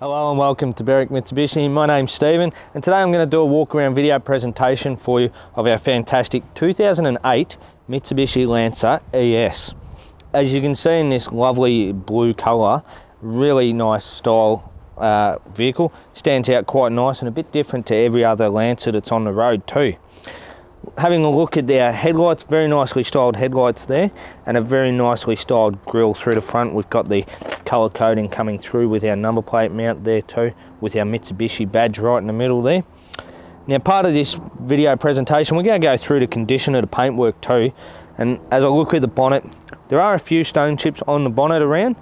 Hello and welcome to Berwick Mitsubishi. My name's Stephen and today I'm going to do a walk around video presentation for you of our fantastic 2008 Mitsubishi Lancer ES. As you can see in this lovely blue colour, really nice style vehicle, stands out quite nice and a bit different to every other Lancer that's on the road too. Having a look at our headlights, very nicely styled headlights there and a very nicely styled grille through the front. We've got the colour coding coming through with our number plate mount there too, with our Mitsubishi badge right in the middle there. Now part of this video presentation we're going to go through the condition of the paintwork too, and as I look at the bonnet, there are a few stone chips on the bonnet around.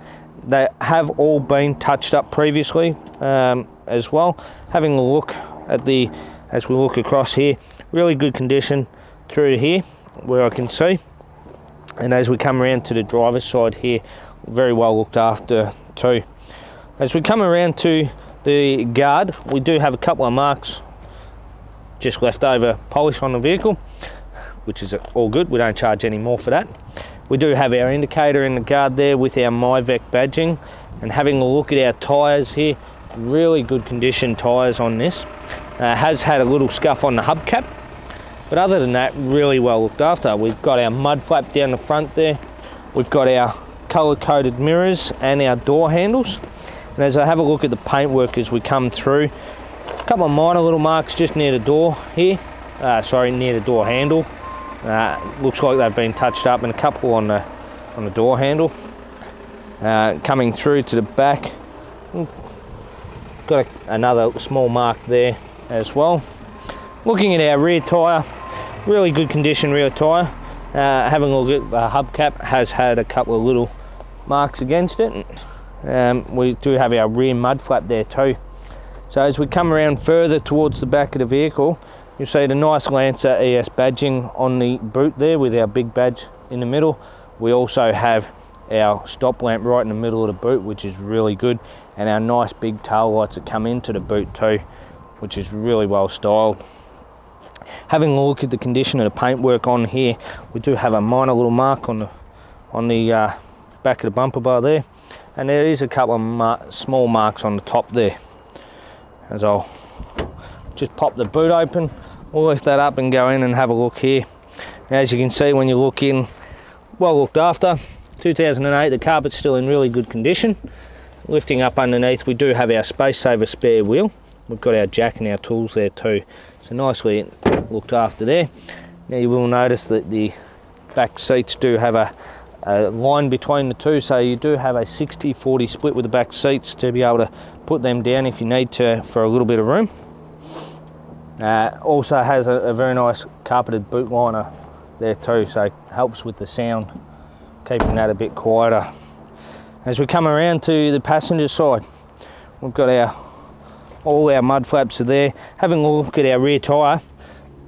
They have all been touched up previously as well. Having a look at the, as we look across here, really good condition through here where I can see, and as we come around to the driver's side here, very well looked after too. As we come around to the guard, we do have a couple of marks, just leftover polish on the vehicle, which is all good. We don't charge any more for that. We do have our indicator in the guard there with our MyVec badging, and having a look at our tyres here, really good condition tyres on this. Has had a little scuff on the hubcap, but other than that, really well looked after. We've got our mud flap down the front there. We've got our colour-coded mirrors and our door handles. And as I have a look at the paintwork as we come through, a couple of minor little marks just near the door here. Near the door handle. Looks like they've been touched up, and a couple on the door handle. Coming through to the back, got another small mark there as well. Looking at our rear tyre, really good condition rear tyre. Having a look at the hubcap, has had a couple of little marks against it. We do have our rear mud flap there too. So as we come around further towards the back of the vehicle, you'll see the nice Lancer ES badging on the boot there with our big badge in the middle. We also have our stop lamp right in the middle of the boot, which is really good, and our nice big tail lights that come into the boot too, which is really well styled. Having a look at the condition of the paintwork on here, we do have a minor little mark on the back of the bumper bar there, and there is a couple of small marks on the top there. As I'll just pop the boot open, we'll lift that up and go in and have a look here. Now, as you can see when you look in, well looked after. 2008, the carpet's still in really good condition. Lifting up underneath, we do have our space saver spare wheel. We've got our jack and our tools there too, so nicely looked after there. Now you will notice that the back seats do have a line between the two, so you do have a 60-40 split with the back seats to be able to put them down if you need to for a little bit of room. Also has a very nice carpeted boot liner there too, so it helps with the sound, keeping that a bit quieter. As we come around to the passenger side, we've got all our mud flaps are there. Having a look at our rear tyre,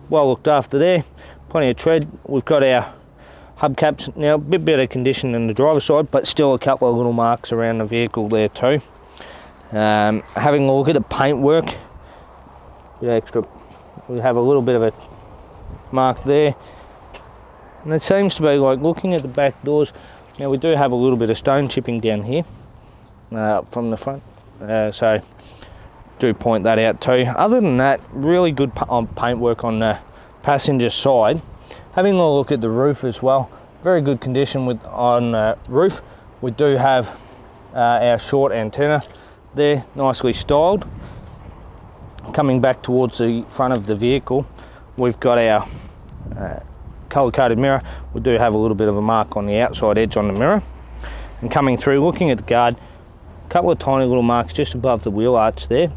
well looked after there, plenty of tread. We've got our hubcaps now, a bit better condition than the driver's side, but still a couple of little marks around the vehicle there too. Having a look at the paintwork, bit extra, we have a little bit of a mark there, and it seems to be like looking at the back doors. Now we do have a little bit of stone chipping down here from the front, so do point that out too. Other than that, really good paintwork on the passenger side. Having a look at the roof as well, very good condition on the roof. We do have our short antenna there, nicely styled. Coming back towards the front of the vehicle, we've got our colour-coded mirror. We do have a little bit of a mark on the outside edge on the mirror. And coming through, looking at the guard, a couple of tiny little marks just above the wheel arch there.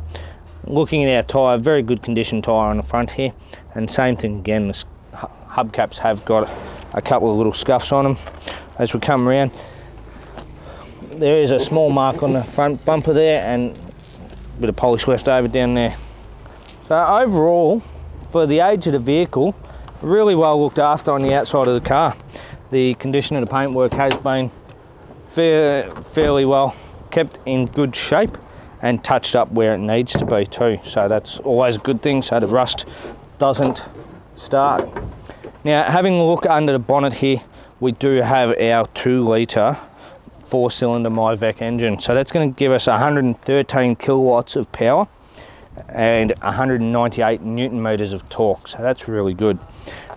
Looking at our tyre, very good condition tyre on the front here, and same thing again, the hubcaps have got a couple of little scuffs on them. As we come around, there is a small mark on the front bumper there and a bit of polish left over down there. So overall, for the age of the vehicle, really well looked after on the outside of the car. The condition of the paintwork has been fairly well kept in good shape and touched up where it needs to be too, so that's always a good thing, so the rust doesn't start. Now having a look under the bonnet here, we do have our 2 litre 4-cylinder Myvec engine. So that's going to give us 113 kilowatts of power and 198 newton meters of torque. So that's really good.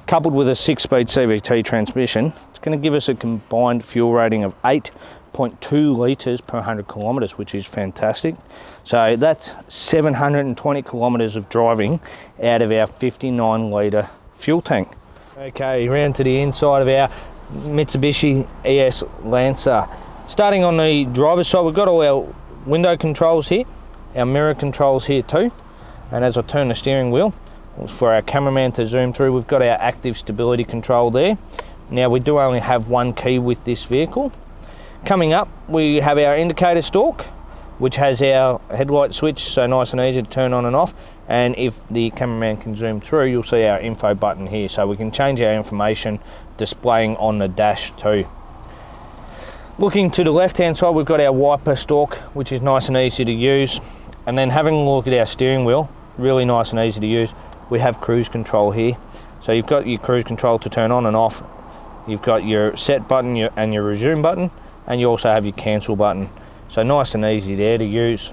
Coupled with a 6-speed CVT transmission, it's going to give us a combined fuel rating of 8.2 litres per 100 kilometres, which is fantastic. So that's 720 kilometres of driving out of our 59 litre fuel tank. Okay, round to the inside of our Mitsubishi ES Lancer. Starting on the driver's side, we've got all our window controls here, our mirror controls here too, and as I turn the steering wheel for our cameraman to zoom through, we've got our active stability control there. Now we do only have one key with this vehicle. Coming up, we have our indicator stalk, which has our headlight switch, so nice and easy to turn on and off. And if the cameraman can zoom through, you'll see our info button here, so we can change our information displaying on the dash too. Looking to the left hand side, we've got our wiper stalk, which is nice and easy to use. And then having a look at our steering wheel, really nice and easy to use. We have cruise control here, so you've got your cruise control to turn on and off. You've got your set button and your resume button, and you also have your cancel button. So nice and easy there to use.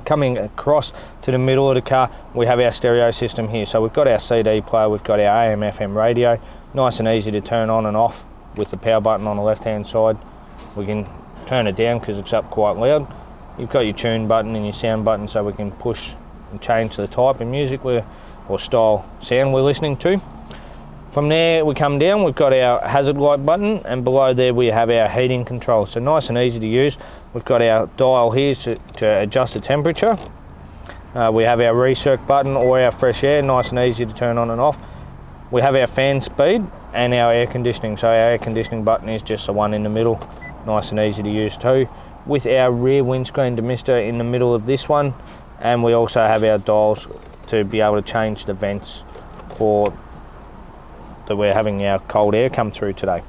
Coming across to the middle of the car, we have our stereo system here. So we've got our CD player, we've got our AM FM radio, nice and easy to turn on and off with the power button on the left hand side. We can turn it down because it's up quite loud. You've got your tune button and your sound button, so we can push and change the type of music or style sound we're listening to. From there we come down, we've got our hazard light button, and below there we have our heating control. So nice and easy to use. We've got our dial here to adjust the temperature. We have our recirc button or our fresh air, nice and easy to turn on and off. We have our fan speed and our air conditioning. So our air conditioning button is just the one in the middle, nice and easy to use too. With our rear windscreen demister in the middle of this one, and we also have our dials to be able to change the vents for that we're having our cold air come through today.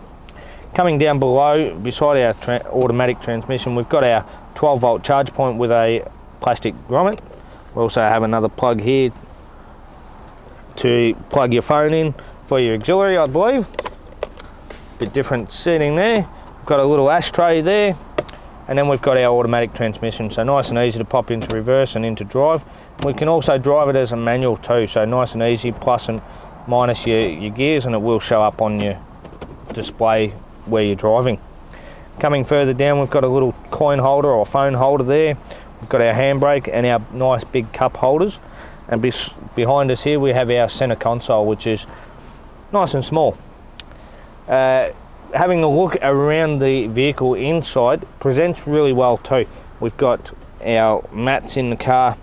Coming down below, beside our automatic transmission, we've got our 12-volt charge point with a plastic grommet. We also have another plug here to plug your phone in for your auxiliary, I believe. Bit different setting there. We've got a little ashtray there, and then we've got our automatic transmission, so nice and easy to pop into reverse and into drive. We can also drive it as a manual too, so nice and easy, plus and minus your gears, and it will show up on your display where you're driving. Coming further down, we've got a little coin holder or phone holder there. We've got our handbrake and our nice big cup holders, and behind us here we have our center console, which is nice and small. Having a look around the vehicle inside presents really well too. We've got our mats in the car.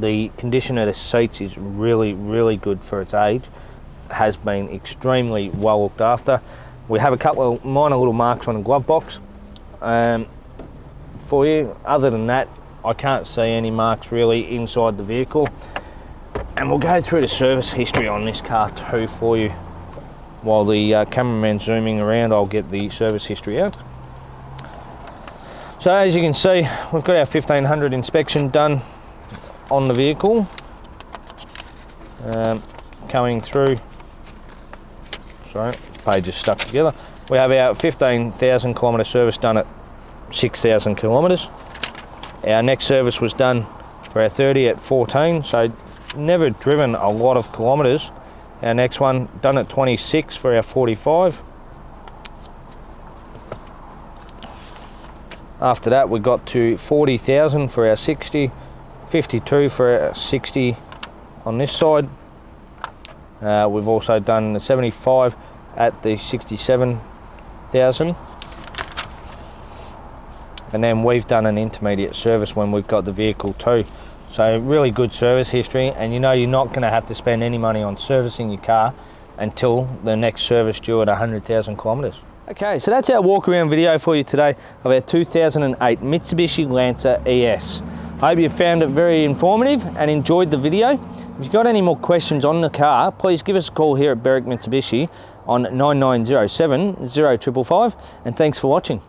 The condition of the seats is really good for its age. Has been extremely well looked after. We have a couple of minor little marks on the glove box for you. Other than that, I can't see any marks really inside the vehicle. And we'll go through the service history on this car too for you. While the cameraman's zooming around, I'll get the service history out. So as you can see, we've got our 1500 inspection done on the vehicle. Coming through, sorry, page is stuck together. We have our 15,000 kilometre service done at 6,000 kilometres. Our next service was done for our 30 at 14, so never driven a lot of kilometres. Our next one done at 26 for our 45. After that we got to 40,000 for our 60, 52 for our 60 on this side. We've also done the 75 at the 67,000. And then we've done an intermediate service when we've got the vehicle too. So really good service history, and you know you're not going to have to spend any money on servicing your car until the next service due at 100,000 kilometres. Okay, so that's our walk around video for you today of our 2008 Mitsubishi Lancer ES. I hope you found it very informative and enjoyed the video. If you've got any more questions on the car, please give us a call here at Berwick Mitsubishi on 9907 0555, and thanks for watching.